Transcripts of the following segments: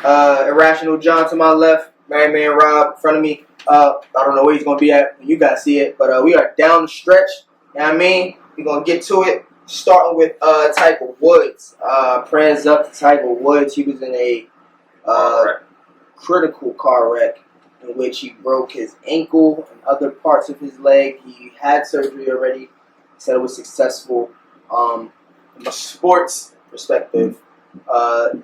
Irrational John to my left, Married Man Rob in front of me. I don't know where he's gonna be at when you guys see it, but we are down the stretch. You know what I mean? We're gonna get to it. Starting with Tiger Woods. Prayers up to Tiger Woods. He was in a critical car wreck in which he broke his ankle and other parts of his leg. He had surgery already. He said it was successful. From a sports perspective,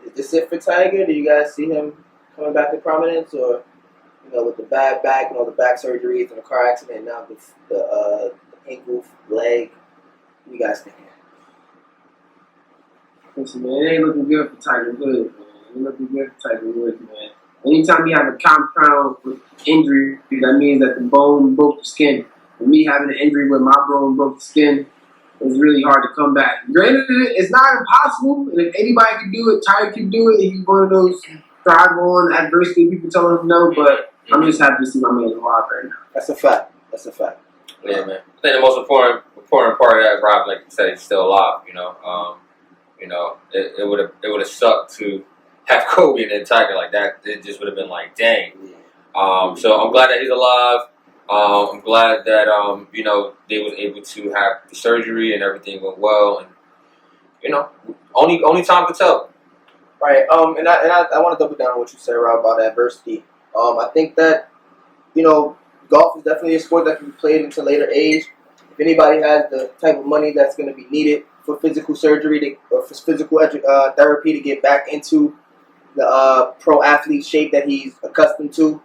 is this it for Tiger? Do you guys see him coming back to prominence, or with the bad back and all the back surgeries and the car accident, now the ankle, leg? What you guys thinking? Listen, man, it ain't looking good for Tiger Woods, man. It ain't looking good for Tiger Woods, man. Anytime you have a compound injury, that means that the bone broke the skin. And me having an injury where my bone broke the skin, it's really hard to come back. Granted, it's not impossible, and if anybody can do it, Tiger can do it. He's one of those thrive on adversity people telling him no, but I'm just happy to see my man alive right now. That's a fact. Yeah, man. I think the most important part of that, Rob, like you said, he's still alive. It would have sucked to have Kobe and then Tiger like that. It just would have been like, dang. So I'm glad that he's alive. I'm glad that they was able to have the surgery and everything went well, and only time could tell. Right. And I want to double down on what you said, Rob, about adversity. I think that golf is definitely a sport that can be played until later age. If anybody has the type of money that's going to be needed for physical surgery or for physical therapy to get back into the pro athlete shape that he's accustomed to,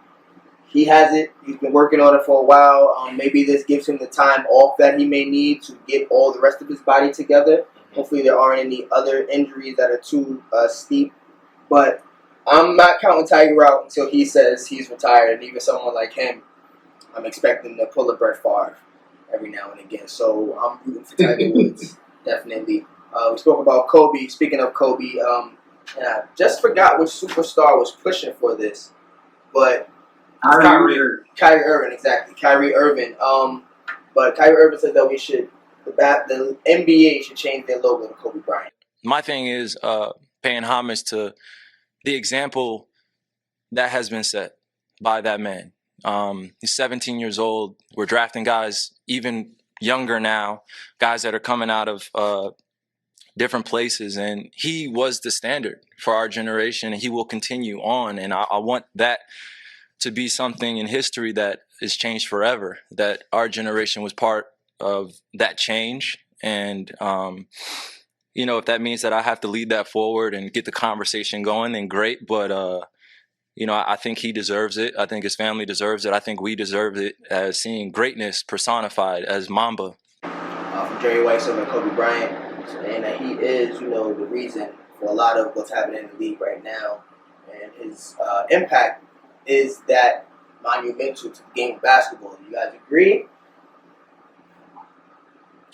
he has it. He's been working on it for a while. Maybe this gives him the time off that he may need to get all the rest of his body together. Hopefully there aren't any other injuries that are too steep. But I'm not counting Tiger out until he says he's retired. And even someone like him, I'm expecting to pull a Brett Favre every now and again. So I'm rooting for Tiger Woods, definitely. We spoke about Kobe. Speaking of Kobe, and I just forgot which superstar was pushing for this, but Kyrie Irving, exactly. Kyrie Irving. But Kyrie Irving said that the NBA should change their logo to Kobe Bryant. My thing is paying homage to the example that has been set by that man. He's 17 years old. We're drafting guys even younger now, guys that are coming out of different places, and he was the standard for our generation, and he will continue on. And I want that to be something in history that is changed forever, that our generation was part of that change. And if that means that I have to lead that forward and get the conversation going, then great. But I think he deserves it. I think his family deserves it. I think we deserve it, as seeing greatness personified as Mamba. From Jerry Rice and Kobe Bryant, and that he is, the reason for a lot of what's happening in the league right now, and his impact is that monumental to the game of basketball. You guys agree?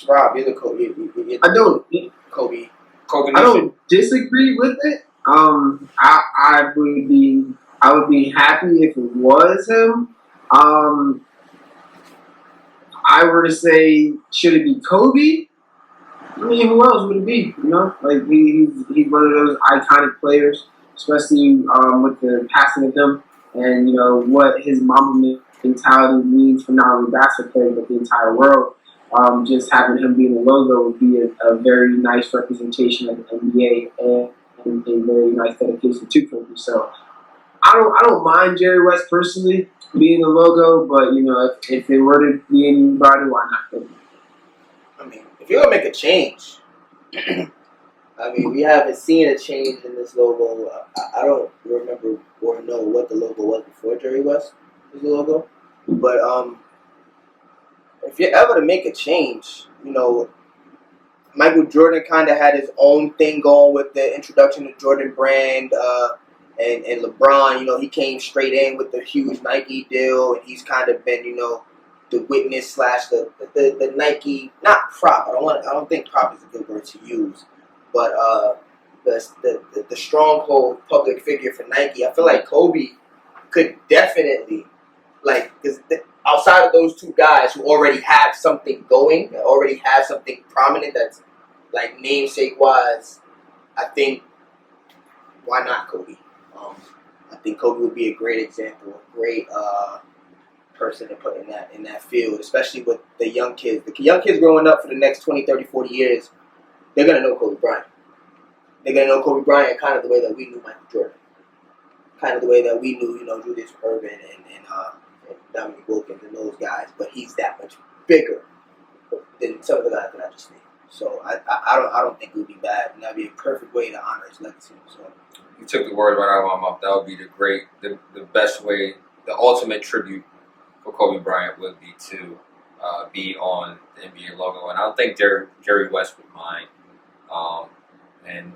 Rob, you're the Kobe. I don't. Kobe. I don't disagree with it. I would be happy if it was him. I were to say, should it be Kobe? I mean, who else would it be? Like he's one of those iconic players, especially with the passing of him, and what his Mamba mentality means for not only basketball players but the entire world. Just having him be in the logo would be a very nice representation of the NBA and a very nice dedication to Kobe. So I don't mind Jerry West personally being the logo, but if it were to be anybody, why not Kobe? I mean, if you're gonna make a change, we haven't seen a change in this logo. I don't remember or know what the logo was before Jerry West was the logo, but if you're ever to make a change, Michael Jordan kind of had his own thing going with the introduction of Jordan Brand, and LeBron. He came straight in with the huge Nike deal, and he's kind of been, the witness / the Nike, not prop. I don't think prop is a good word to use, but the stronghold public figure for Nike. I feel like Kobe could definitely, because outside of those two guys who already have something going, already have something prominent that's namesake wise, I think why not Kobe? think Kobe would be a great example, a great person to put in that field, especially with the young kids. The young kids growing up for the next 20, 30, 40 years, they're going to know Kobe Bryant. They're going to know Kobe Bryant kind of the way that we knew Michael Jordan. Kind of the way that we knew, Julius Erving and Dominique Wilkins and those guys. But he's that much bigger than some of the guys that I just named. So I don't think it would be bad, and that'd be a perfect way to honor his legacy. So You took the word right out of my mouth. That would be the best way, the ultimate tribute for Kobe Bryant would be to be on the NBA logo. And I don't think Jerry West would mind. And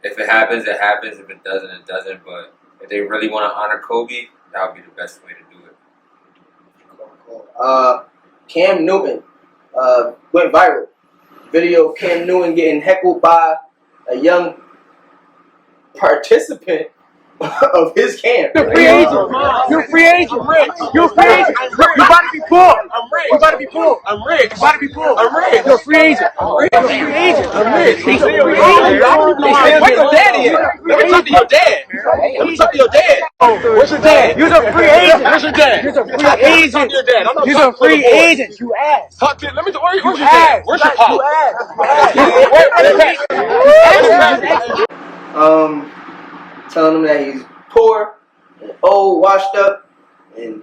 if it happens, it happens. If it doesn't, it doesn't. But if they really want to honor Kobe, that would be the best way to do it. cool. Cam Newton went viral. Video of Cam Newton getting heckled by a young participant of his camp. You're a free agent. You're a free agent. You're a free agent. You about to be pulled. I'm rich. You about to be pulled. I'm rich. You about to be pulled. I'm rich. You're a free agent. I'm rich. You're a free agent. I'm rich. He's a free agent. Where your daddy at? Let me talk to your dad. Let me talk to your dad. Where's your dad? You're a free agent. Where's your dad? You're a free agent. You're a free agent. You ass. Talk to. Let me. Where's your dad? Where's your pop? Telling him that he's poor and old, washed up, and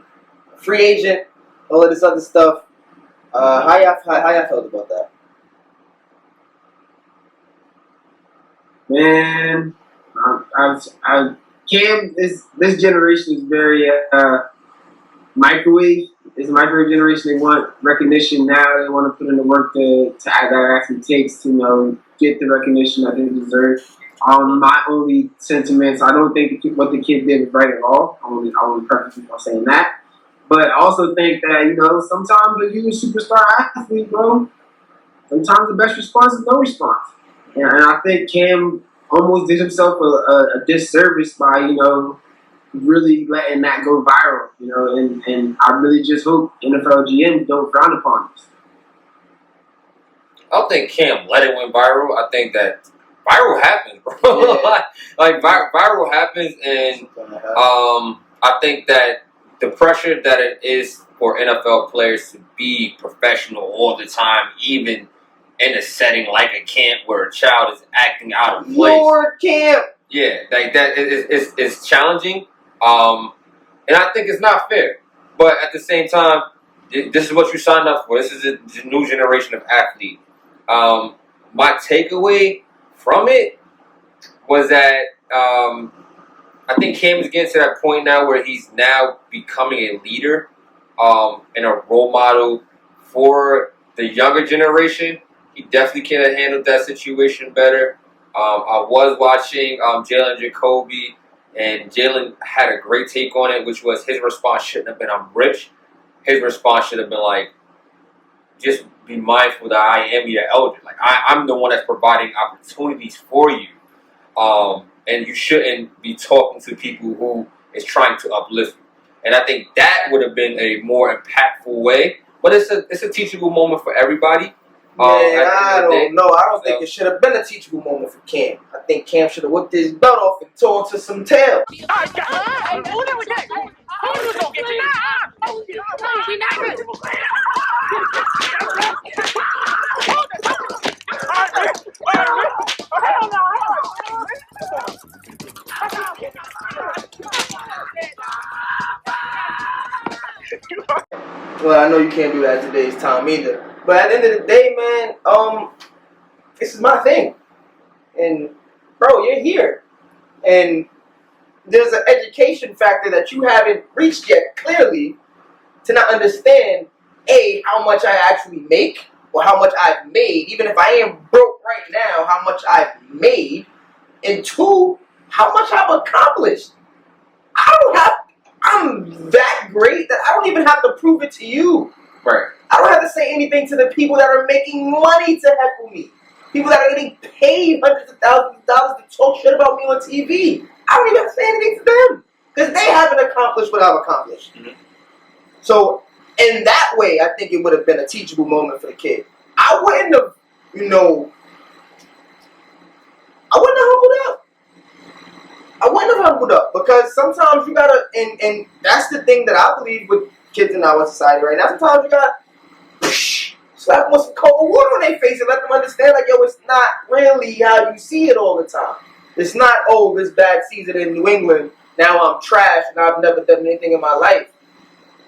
a free agent, all of this other stuff. How y'all felt about that? Man, Cam, this generation is very microwave. It's a microwave generation. They want recognition now. They want to put in the work that actually takes to get the recognition that they deserve. My only sentiments, I don't think what the kid did was right at all. I only preface by saying that. But I also think that, sometimes when you're a superstar athlete, bro, sometimes the best response is no response. And I think Cam almost did himself a disservice by, really letting that go viral, and I really just hope NFL GMs don't frown upon this. I don't think Cam let it went viral. I think that viral happens, bro. Yeah. Viral happens, and I think that the pressure that it is for NFL players to be professional all the time, even in a setting like a camp where a child is acting out of place. Your camp. Yeah, like that is challenging, and I think it's not fair. But at the same time, this is what you signed up for. This is a new generation of athlete. My takeaway from it was that I think Cam is getting to that point now where he's now becoming a leader and a role model for the younger generation. He definitely could have handled that situation better. I was watching Jalen Jacoby, and Jalen had a great take on it, which was his response shouldn't have been, "I'm rich." His response should have been like, just be mindful that I am your elder. Like, I'm the one that's providing opportunities for you. And you shouldn't be talking to people who is trying to uplift you. And I think that would have been a more impactful way. But it's a teachable moment for everybody. I don't know. I don't think it should have been a teachable moment for Cam. I think Cam should have whipped his belt off and torn to some tail. Well, I know you can't do that in today's time either. But at the end of the day, man, this is my thing. And, bro, you're here. And there's an education factor that you haven't reached yet, clearly, to not understand, A, how much I actually make, or how much I've made, even if I am broke right now, how much I've made, and two, how much I've accomplished. I'm that great that I don't even have to prove it to you. Right. I don't have to say anything to the people that are making money to heckle me. People that are getting paid hundreds of thousands of dollars to talk shit about me on TV. I don't even have to say anything to them. Because they haven't accomplished what I've accomplished. Mm-hmm. So, in that way, I think it would have been a teachable moment for the kid. I wouldn't have, I wouldn't have humbled up. I I wouldn't have humbled up because sometimes you gotta, and that's the thing that I believe with kids in our society right now. Sometimes you gotta slap them with some cold water on their face and let them understand, like, yo, it's not really how you see it all the time. It's not, oh, this bad season in New England, now I'm trash and I've never done anything in my life.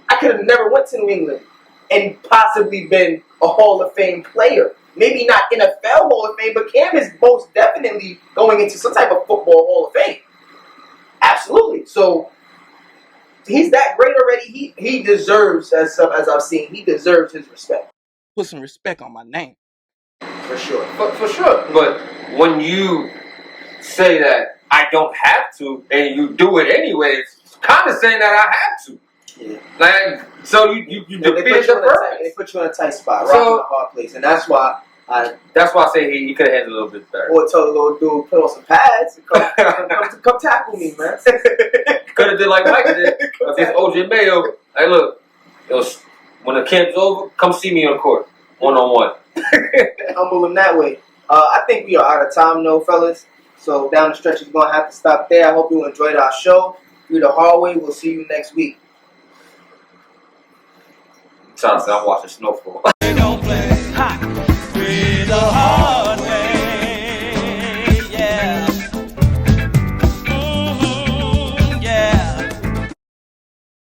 I could have never went to New England and possibly been a Hall of Fame player. Maybe not NFL Hall of Fame, but Cam is most definitely going into some type of football Hall of Fame. Absolutely. So he's that great already. He deserves, as I've seen, he deserves his respect. Put some respect on my name. For sure. For sure. But when you say that I don't have to and you do it anyway, it's kind of saying that I have to. Yeah. Like, so you defeated the purpose. They put you in a tight spot, So- right in a hard place, and that's why That's why I say he could have handled it a little bit better. or tell the little dude put on some pads and come tackle me, man. Could have did like Mike did against OJ Mayo. Hey, look, when the camp's over, come see me on court, 1-on-1. Humble him that way. I think we are out of time, though, fellas. So down the stretch, we're gonna have to stop there. I hope you enjoyed our show. Through the hallway, we'll see you next week. Sounds like I'm watching Snowfall. Don't play.